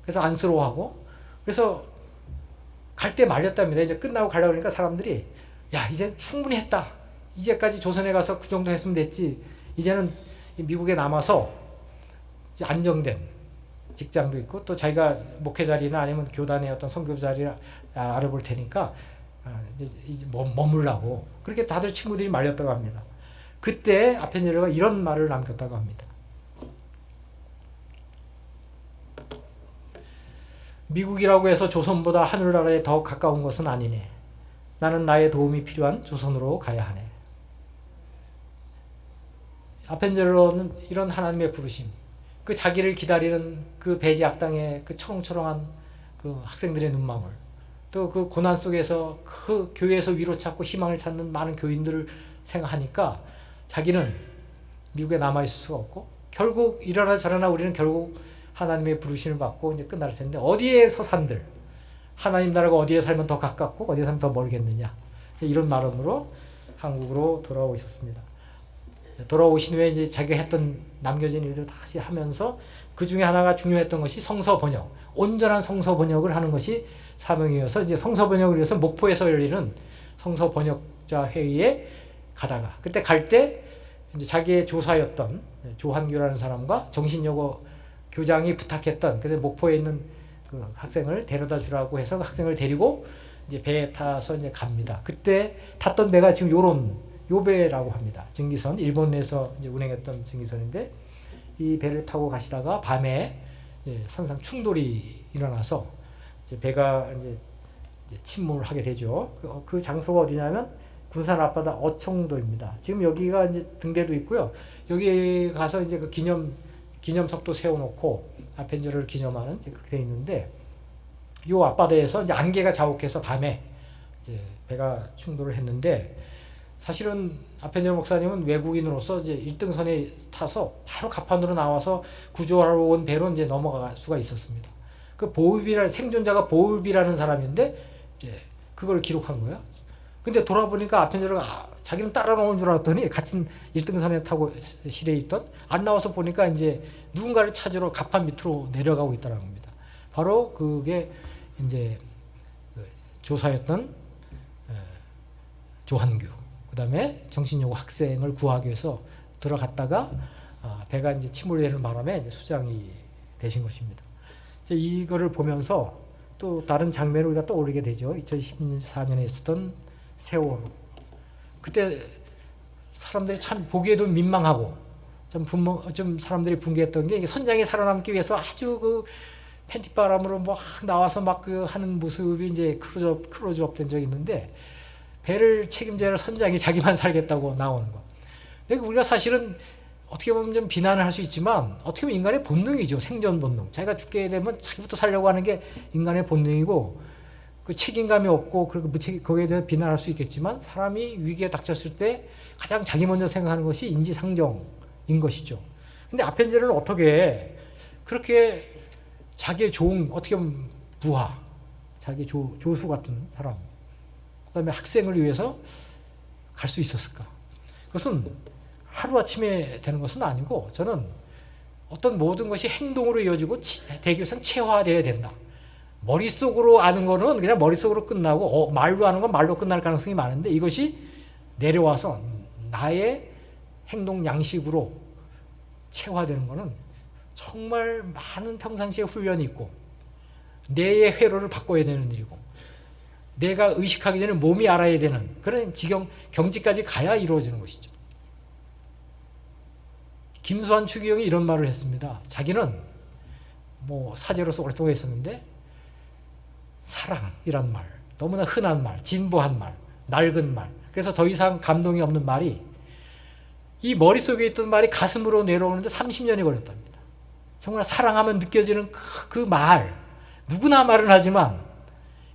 그래서 안쓰러워하고, 그래서 갈 때 말렸답니다. 이제 끝나고 가려고 하니까 사람들이, 야, 이제 충분히 했다. 이제까지 조선에 가서 그 정도 했으면 됐지. 이제는 미국에 남아서 이제 안정된 직장도 있고, 또 자기가 목회 자리나 아니면 교단의 어떤 선교 자리를 알아볼 테니까 이제 머물라고, 그렇게 다들 친구들이 말렸다고 합니다. 그때 아펜젤러가 이런 말을 남겼다고 합니다. 미국이라고 해서 조선보다 하늘나라에 더 가까운 것은 아니네. 나는 나의 도움이 필요한 조선으로 가야 하네. 아펜젤러는 이런 하나님의 부르심, 그 자기를 기다리는 그 배지 악당의 그 초롱초롱한 그 학생들의 눈망울, 또 그 고난 속에서 그 교회에서 위로 찾고 희망을 찾는 많은 교인들을 생각하니까 자기는 미국에 남아있을 수가 없고, 결국 이러나 저러나 우리는 결국 하나님의 부르심을 받고 이제 끝날 텐데, 어디에서 산들, 하나님 나라가 어디에 살면 더 가깝고 어디에 살면 더 멀겠느냐, 이런 마음으로 한국으로 돌아오셨습니다. 돌아오신 후에 이제 자기가 했던 남겨진 일들 다시 하면서, 그 중에 하나가 중요했던 것이 성서 번역, 온전한 성서 번역을 하는 것이 사명이어서 이제 성서 번역을 위해서 목포에서 열리는 성서 번역자 회의에 가다가, 그때 갈 때 이제 자기의 조사였던 조한규라는 사람과 정신여고 교장이 부탁했던, 그래서 목포에 있는 그 학생을 데려다 주라고 해서 그 학생을 데리고 이제 배에 타서 이제 갑니다. 그때 탔던 배가 지금 요 배라고 합니다. 증기선, 일본 내에서 이제 운행했던 증기선인데, 이 배를 타고 가시다가 밤에 이제 선상 충돌이 일어나서 이제 배가 이제 침몰을 하게 되죠. 그 장소가 어디냐면 군산 앞바다 어청도입니다. 지금 여기가 이제 등대도 있고요. 여기 가서 이제 그 기념석도 세워놓고 아펜젤러를 기념하는 그렇게 돼 있는데, 요 앞바다에서 이제 안개가 자욱해서 밤에 이제 배가 충돌을 했는데, 사실은 아펜젤러 목사님은 외국인으로서 이제 1등선에 타서 바로 갑판으로 나와서 구조하러 온 배로 이제 넘어갈 수가 있었습니다. 그 생존자가 보울비라는 사람인데 이제 그걸 기록한 거예요. 근데 돌아보니까 아펜젤러가 자기는 따라 나온 줄 알았더니 같은 1등선에 타고 실에 있던, 안 나와서 보니까 이제 누군가를 찾으러 갑판 밑으로 내려가고 있다는 겁니다. 바로 그게 이제 조사였던 조한규, 그 다음에 정신여고 학생을 구하기 위해서 들어갔다가 배가 이제 침몰되는 바람에 이제 수장이 되신 것입니다. 이거를 보면서 또 다른 장면을 우리가 떠올리게 되죠. 2014년에 있었던 세월호. 그때 사람들이 참 보기에도 민망하고 좀 사람들이 붕괴했던 게, 선장이 살아남기 위해서 아주 그 팬티바람으로 막 나와서 막 그 하는 모습이 이제 클로즈업 된 적이 있는데, 배를 책임져야 할 선장이 자기만 살겠다고 나오는 거. 근데 우리가 사실은 어떻게 보면 좀 비난을 할 수 있지만, 어떻게 보면 인간의 본능이죠. 생존 본능. 자기가 죽게 되면 자기부터 살려고 하는 게 인간의 본능이고, 그 책임감이 없고, 그리고 거기에 대해서 비난할 수 있겠지만, 사람이 위기에 닥쳤을 때 가장 자기 먼저 생각하는 것이 인지상정인 것이죠. 근데 아펜젤러는 어떻게 그렇게 자기의 어떻게 보면 부하, 자기 조수 같은 사람, 그 다음에 학생을 위해서 갈 수 있었을까? 그것은 하루아침에 되는 것은 아니고, 저는 어떤 모든 것이 행동으로 이어지고 되기 위해서는 체화되어야 된다. 머릿속으로 아는 거는 그냥 머릿속으로 끝나고, 말로 하는 건 말로 끝날 가능성이 많은데, 이것이 내려와서 나의 행동 양식으로 체화되는 거는 정말 많은 평상시에 훈련이 있고, 뇌의 회로를 바꿔야 되는 일이고, 내가 의식하기 전에 몸이 알아야 되는 그런 경지까지 가야 이루어지는 것이죠. 김수환 추기경이 이런 말을 했습니다. 자기는 사제로서 오랫동안 했었는데, 사랑이란 말, 너무나 흔한 말, 진보한 말, 낡은 말, 그래서 더 이상 감동이 없는 말이, 이 머릿속에 있던 말이 가슴으로 내려오는데 30년이 걸렸답니다. 정말 사랑하면 느껴지는 그 말, 누구나 말은 하지만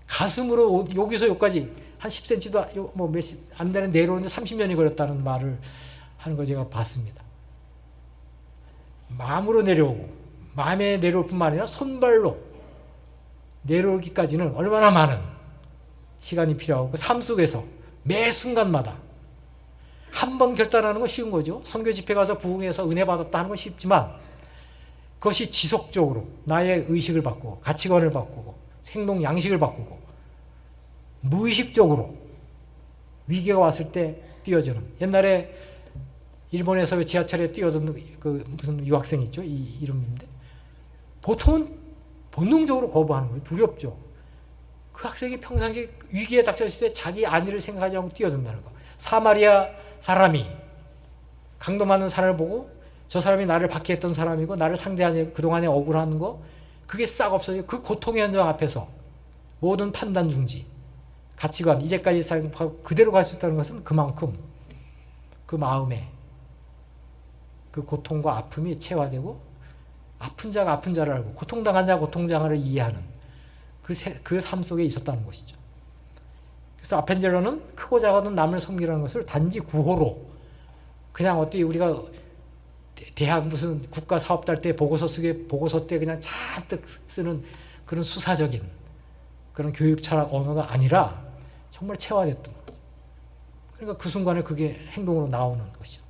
가슴으로 여기서 여기까지 한 10cm도 몇십 안 되는 내려오는데 30년이 걸렸다는 말을 하는 거 제가 봤습니다. 마음으로 내려오고, 마음에 내려올 뿐만 아니라 손발로 내려오기까지는 얼마나 많은 시간이 필요하고, 그 삶 속에서 매 순간마다 한 번 결단하는 건 쉬운 거죠. 선교 집회 가서 부흥해서 은혜 받았다 하는 건 쉽지만, 그것이 지속적으로 나의 의식을 바꾸고, 가치관을 바꾸고, 행동 양식을 바꾸고, 무의식적으로 위기가 왔을 때 뛰어드는, 옛날에 일본에서 지하철에 뛰어드는 그 무슨 유학생 있죠? 이 이름인데, 보통은 본능적으로 거부하는 거예요. 두렵죠. 그 학생이 평상시 위기에 닥쳤을 때 자기 안위를 생각하지 않고 뛰어든다는 거. 사마리아 사람이 강도 맞는 사람을 보고, 저 사람이 나를 박해했던 사람이고 나를 상대하는 그동안에 억울한 거, 그게 싹 없어지고, 그 고통의 현장 앞에서 모든 판단 중지, 가치관, 이제까지 생각하고 그대로 갈 수 있다는 것은 그만큼 그 마음에 그 고통과 아픔이 체화되고, 아픈 자가 아픈 자를 알고 고통당한 자가 고통당한을 이해하는 그 삶 속에 있었다는 것이죠. 그래서 아펜젤러는 크고 작아도 남을 섬기라는 것을 단지 구호로, 그냥 어떻게 우리가 대학 무슨 국가 사업 달 때 보고서 때 그냥 잔뜩 쓰는 그런 수사적인 그런 교육 철학 언어가 아니라 정말 체화됐던 것. 그러니까 그 순간에 그게 행동으로 나오는 것이죠.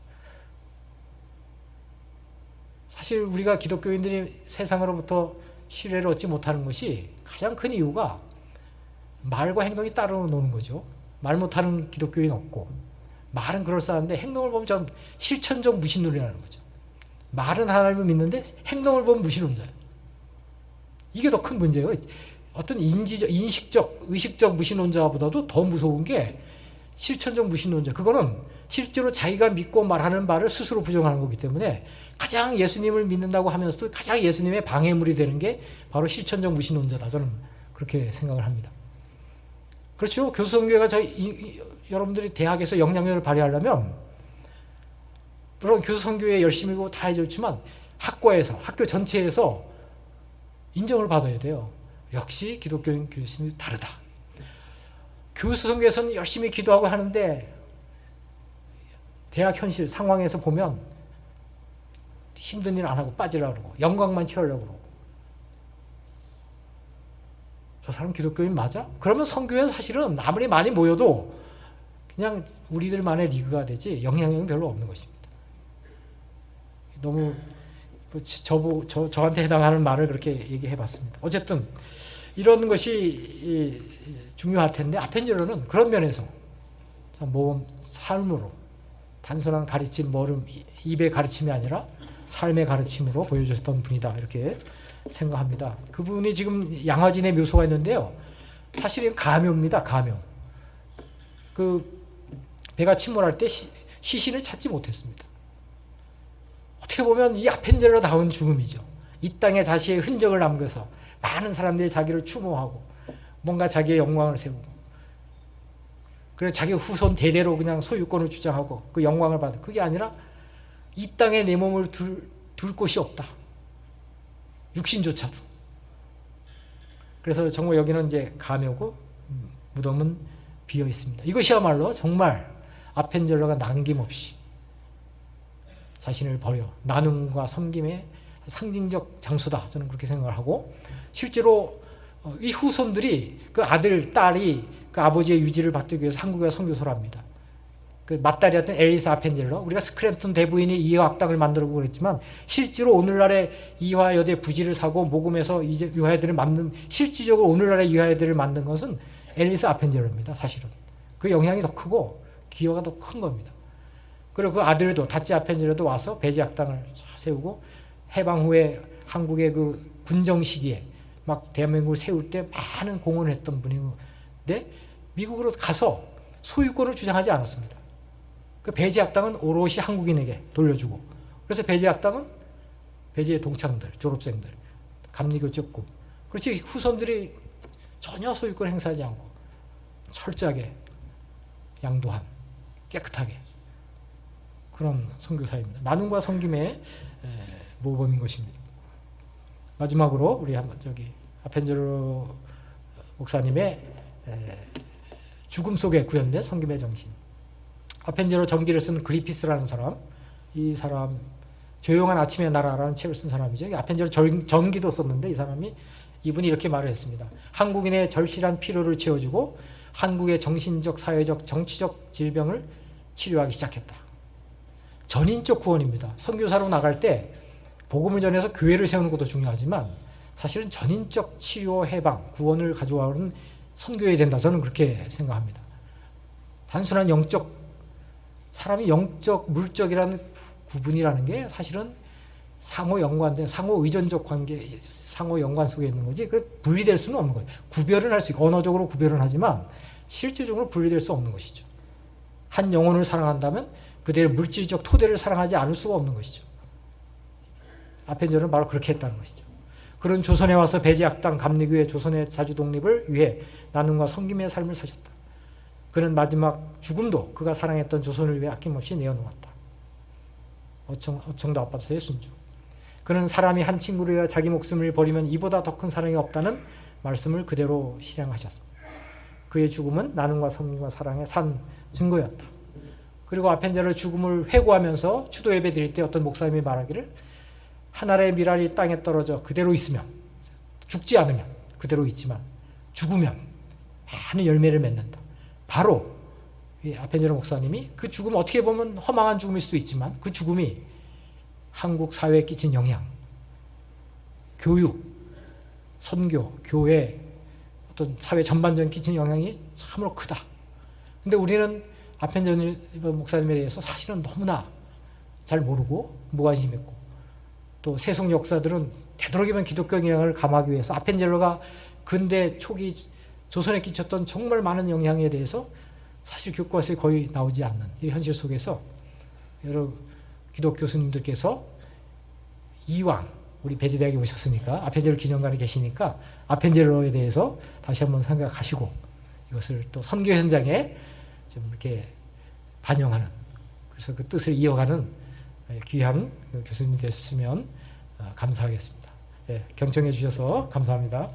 사실 우리가 기독교인들이 세상으로부터 신뢰를 얻지 못하는 것이 가장 큰 이유가 말과 행동이 따로 노는 거죠. 말 못하는 기독교인 없고, 말은 그럴싸한데 행동을 보면 좀 실천적 무신론이라는 거죠. 말은 하나님을 믿는데 행동을 보면 무신론자예요. 이게 더 큰 문제예요. 어떤 인식적, 의식적 무신론자보다도 더 무서운 게 실천적 무신론자. 그거는 실제로 자기가 믿고 말하는 바를 스스로 부정하는 거기 때문에, 가장 예수님을 믿는다고 하면서도 가장 예수님의 방해물이 되는 게 바로 실천적 무신론자다. 저는 그렇게 생각을 합니다. 그렇죠. 교수선교회가 여러분들이 대학에서 영향력을 발휘하려면, 물론 교수선교회 열심히 하고 다 해줬지만 학과에서, 학교 전체에서 인정을 받아야 돼요. 역시 기독교인 교수님이 다르다. 교수선교에서는 열심히 기도하고 하는데 대학 현실 상황에서 보면 힘든 일 안 하고 빠지려고 그러고, 영광만 취하려고 그러고, 저 사람 기독교인 맞아? 그러면 선교회는 사실은 아무리 많이 모여도 그냥 우리들만의 리그가 되지 영향력은 별로 없는 것입니다. 너무 저한테 해당하는 말을 그렇게 얘기해 봤습니다. 어쨌든 이런 것이 중요할 텐데, 아펜젤러는 그런 면에서 모범 삶으로, 단순한 가르침, 입의 가르침이 아니라 삶의 가르침으로 보여줬던 분이다, 이렇게 생각합니다. 그분이 지금 양화진의 묘소가 있는데요, 사실은 가묘입니다. 가묘. 배가 침몰할 때 시신을 찾지 못했습니다. 어떻게 보면 이 아펜젤러다운 죽음이죠. 이 땅에 자신의 흔적을 남겨서 많은 사람들이 자기를 추모하고 뭔가 자기의 영광을 세우고, 그래서 자기 후손 대대로 그냥 소유권을 주장하고 그 영광을 받는, 그게 아니라 이 땅에 내 몸을 둘 곳이 없다. 육신조차도. 그래서 정말 여기는 이제 가묘고 무덤은 비어 있습니다. 이것이야말로 정말 아펜젤러가 남김없이 자신을 버려 나눔과 섬김의 상징적 장소다, 저는 그렇게 생각을 하고, 실제로 이 후손들이 그 아들, 딸이 그 아버지의 유지를 받기 위해서 한국에 선교소를 합니다. 그 맏딸이었던 앨리스 아펜젤러, 우리가 스크램프턴 대부인이 이화학당을 만들고 그랬지만, 실제로 오늘날의 이화여대 부지를 사고 모금해서 이제 이화여대를 만든, 실질적으로 오늘날의 이화여대를 만든 것은 앨리스 아펜젤러입니다. 사실은 그 영향이 더 크고 기여가 더 큰 겁니다. 그리고 그 아들도 다치 아펜젤러도 와서 배지학당을 세우고, 해방 후에 한국의 그 군정 시기에 막 대한민국을 세울 때 많은 공헌을 했던 분인데 미국으로 가서 소유권을 주장하지 않았습니다. 그 배제 학당은 오롯이 한국인에게 돌려주고, 그래서 배제 학당은 배제 동창들, 졸업생들, 감리교 적금, 그렇지 후손들이 전혀 소유권 행사하지 않고 철저하게 양도한, 깨끗하게 그런 선교사입니다. 나눔과 섬김의 모범인 것입니다. 마지막으로 우리 한번 저기 아펜젤로 목사님의 죽음 속에 구현된 섬김의 정신. 아펜젤로 전기를 쓴 그리피스라는 사람, 이 사람 조용한 아침의 나라라는 책을 쓴 사람이죠. 아펜젤로 전기도 썼는데 이분이 이렇게 말을 했습니다. 한국인의 절실한 필요를 채워주고 한국의 정신적, 사회적, 정치적 질병을 치료하기 시작했다. 전인적 구원입니다. 선교사로 나갈 때 복음을 전해서 교회를 세우는 것도 중요하지만 사실은 전인적 치료, 해방, 구원을 가져오는 선교해야 된다. 저는 그렇게 생각합니다. 단순한 사람이 영적, 물적이라는 구분이라는 게 사실은 상호 연관된, 상호 의존적 관계, 상호 연관 속에 있는 거지, 분리될 수는 없는 거예요. 구별은 할 수 있고, 언어적으로 구별은 하지만 실질적으로 분리될 수 없는 것이죠. 한 영혼을 사랑한다면 그대의 물질적 토대를 사랑하지 않을 수가 없는 것이죠. 아펜젤은 바로 그렇게 했다는 것이죠. 그런 조선에 와서 배제학당 감리교회 조선의 자주 독립을 위해 나눔과 섬김의 삶을 사셨다. 그는 마지막 죽음도 그가 사랑했던 조선을 위해 아낌없이 내어놓았다. 어청도 아파트의 순종. 그는 사람이 한 친구를 위해 자기 목숨을 버리면 이보다 더 큰 사랑이 없다는 말씀을 그대로 실행하셨습니다. 그의 죽음은 나눔과 섬김과 사랑의 산 증거였다. 그리고 아펜젤의 죽음을 회고하면서 추도 예배 드릴 때 어떤 목사님이 말하기를 한 알의 밀알이 땅에 떨어져 그대로 있으면, 죽지 않으면 그대로 있지만 죽으면 많은 열매를 맺는다. 바로 아펜젤로 목사님이 그 죽음, 어떻게 보면 허망한 죽음일 수도 있지만 그 죽음이 한국 사회에 끼친 영향, 교육, 선교, 교회, 어떤 사회 전반적인 끼친 영향이 참으로 크다. 근데 우리는 아펜젤로 목사님에 대해서 사실은 너무나 잘 모르고 무관심했고, 또 세속 역사들은 되도록이면 기독교 영향을 감하기 위해서 아펜젤로가 근대 초기 조선에 끼쳤던 정말 많은 영향에 대해서 사실 교과서에 거의 나오지 않는 이 현실 속에서 여러 기독 교수님들께서 이왕 우리 배제대학에 오셨으니까, 아펜젤로 기념관에 계시니까 아펜젤로에 대해서 다시 한번 생각하시고 이것을 또 선교 현장에 좀 이렇게 반영하는, 그래서 그 뜻을 이어가는 귀한 교수님이 되셨으면 감사하겠습니다. 경청해 주셔서 감사합니다.